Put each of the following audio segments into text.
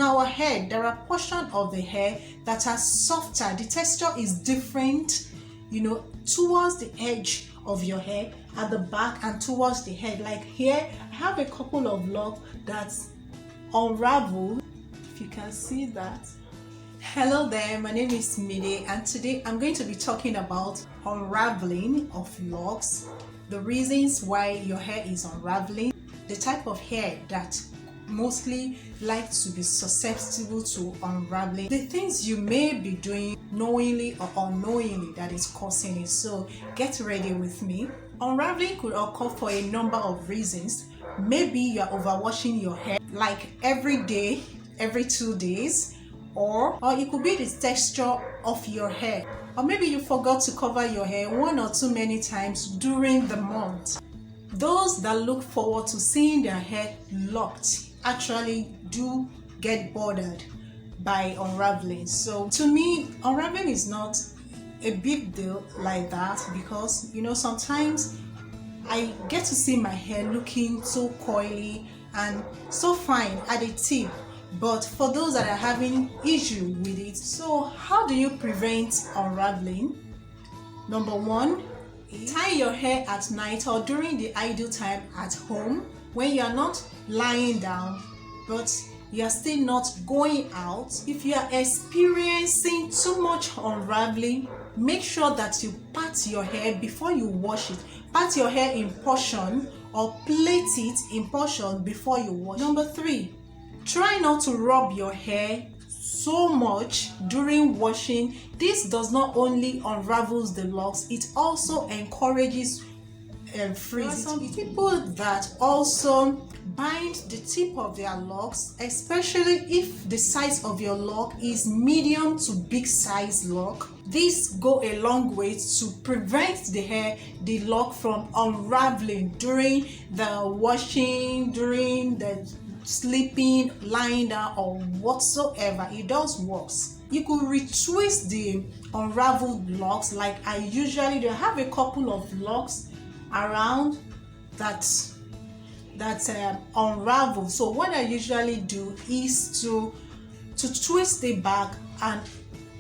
on our head, there are portions of the hair that are softer. The texture is different, you know, towards the edge of your hair, at the back and towards the head. Like here, I have a couple of locks that's unraveled. If you can see that. Hello there, my name is Mide, and today I'm going to be talking about unraveling of locks, the reasons why your hair is unraveling, the type of hair that mostly like to be susceptible to unraveling, the things you may be doing knowingly or unknowingly that is causing it. So get ready with me. Unraveling could occur for a number of reasons. Maybe you're overwashing your hair like every day, every 2 days, or it could be the texture of your hair, or maybe you forgot to cover your hair one or too many times during the month. Those that look forward to seeing their hair locked actually do get bothered by unraveling. So to me, unraveling is not a big deal like that, because you know, sometimes I get to see my hair looking so coily and so fine at the tip, but for those that are having issue with it, so how do you prevent unraveling? Number one, tie your hair at night or during the ideal time at home when you are not lying down but you are still not going out. If you are experiencing too much unraveling, make sure that you pat your hair before you wash it. Pat your hair in portion or plait it in portion before you wash. Number three, try not to rub your hair so much during washing. This does not only unravels the locks, it also encourages freeze. There are some people that also bind the tip of their locks, especially if the size of your lock is medium to big size lock. This go a long way to prevent the lock from unraveling during the washing, during the sleeping, lying down, or whatsoever. It does works. You could retwist the unraveled locks like I usually do. I have a couple of locks around that unravel. So what I usually do is to twist it back and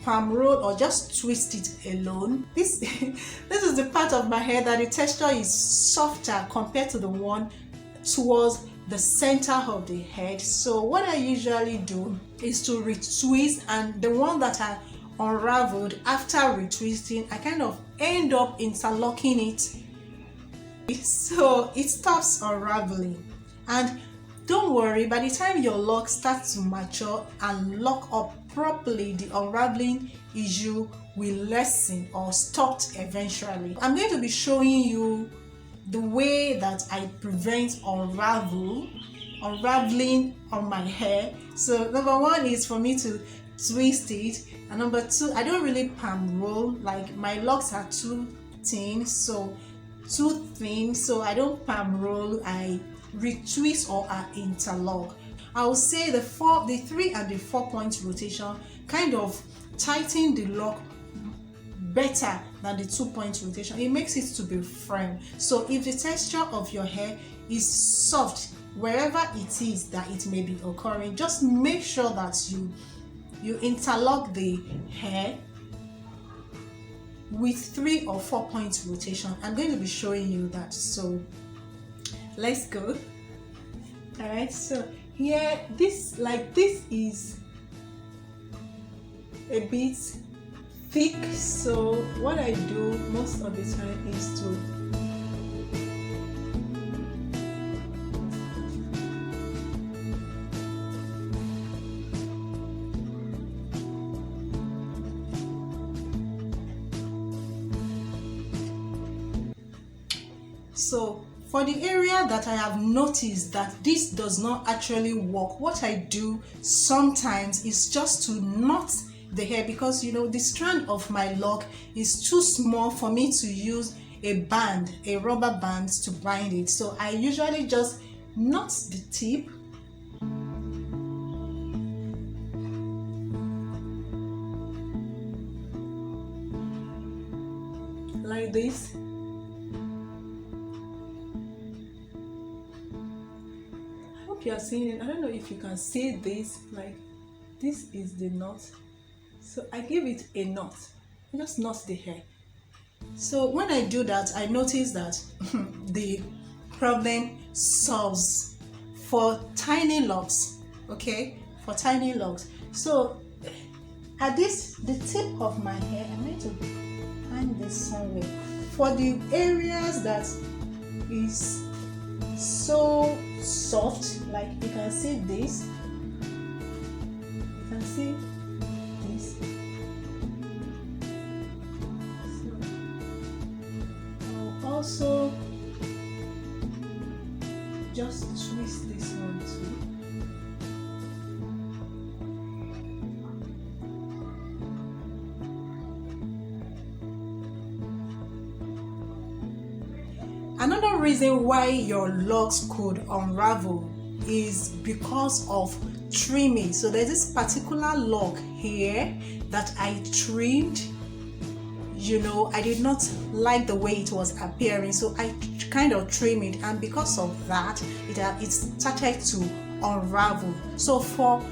palm roll or just twist it alone. This is the part of my hair that the texture is softer compared to the one towards the center of the head. So what I usually do is to retwist, and the one that I unraveled, after retwisting, I kind of end up interlocking it so it stops unraveling. And don't worry, by the time your lock starts to mature and lock up properly, the unraveling issue will lessen or stop eventually. I'm going to be showing you the way that I prevent unraveling on my hair. So number one is for me to twist it, and number two, I don't really palm roll. Like my locks are too thin, so I don't palm roll. I retwist or I interlock. I would say the 3 and the 4 point rotation kind of tighten the lock better than the 2 point rotation. It makes it to be firm. So if the texture of your hair is soft wherever it is that it may be occurring, just make sure that you interlock the hair with 3 or 4 point rotation. I'm going to be showing you that, so let's go. All right, so here this is a bit thick, so what I do most of the time is to for the area that I have noticed that this does not actually work, what I do sometimes is just to knot the hair, because you know the strand of my lock is too small for me to use a rubber band to bind it. So I usually just knot the tip like this. I hope you are seeing it. I don't know if you can see this, like this is the knot. So I give it a knot. I just knot the hair. So when I do that, I notice that the problem solves for tiny locks. Okay, for tiny locks. So at the tip of my hair, I'm going to hang this somewhere. For the areas that is so soft, like you can see this, you can see this. So I'll also just twist this one too. Another reason why your locks could unravel is because of trimming. So there's this particular lock here that I trimmed. You know, I did not like the way it was appearing, so I kind of trimmed it, and because of that, it started to unravel. So for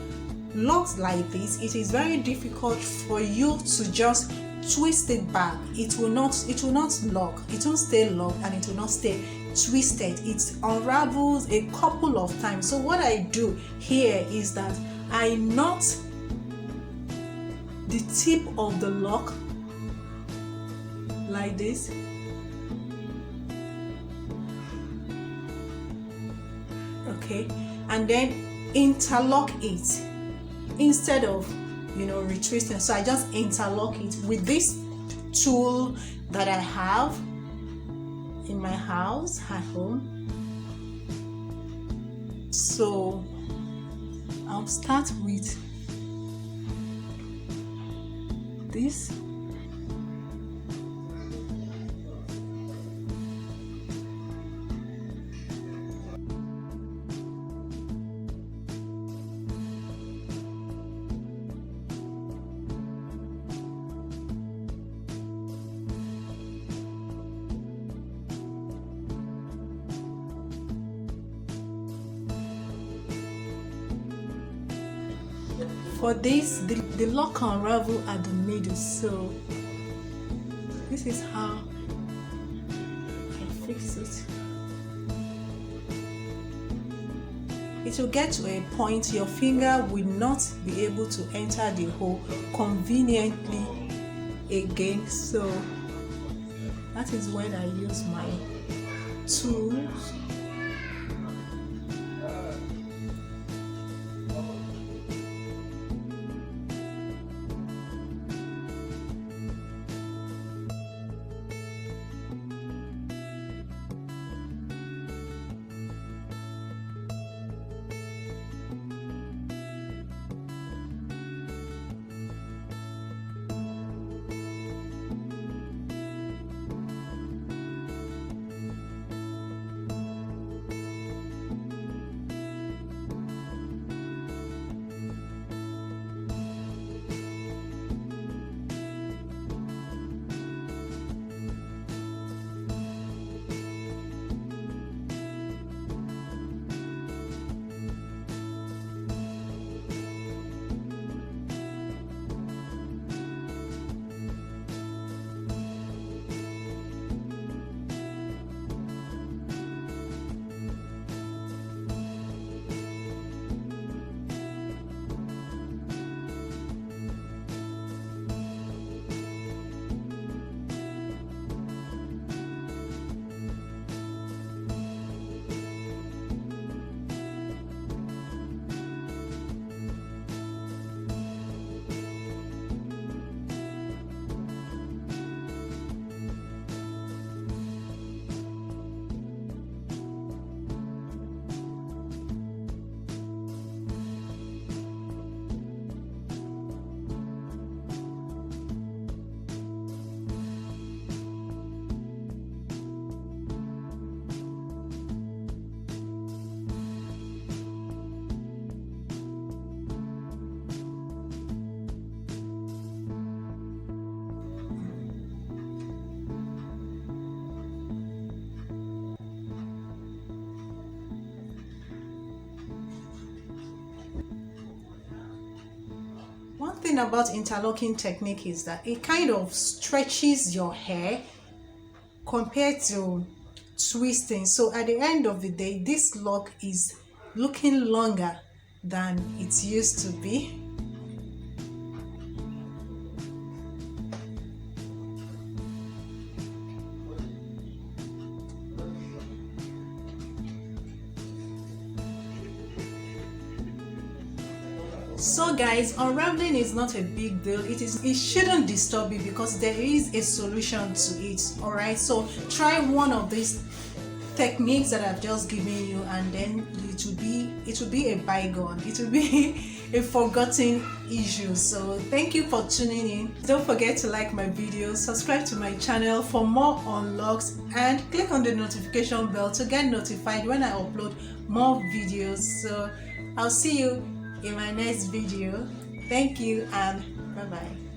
locks like this, it is very difficult for you to just twist it back. It will not lock, it won't stay locked, and it will not stay twisted. It unravels a couple of times. So what I do here is that I knot the tip of the lock like this, okay, and then interlock it instead of retwisting. So I just interlock it with this tool that I have in my house at home. So I'll start with this. For this, the lock unravel at the middle, so this is how I fix it. It will get to a point your finger will not be able to enter the hole conveniently again, so that is when I use my tools. thing about interlocking technique is that it kind of stretches your hair compared to twisting. So at the end of the day, this lock is looking longer than it used to be. So guys, unraveling is not a big deal. It shouldn't disturb you because there is a solution to it. All right, so try one of these techniques that I've just given you, and then it will be a bygone, it will be a forgotten issue. So thank you for tuning in. Don't forget to like my videos, subscribe to my channel for more on locks, and click on the notification bell to get notified when I upload more videos. So I'll see you in my next video. Thank you and bye bye.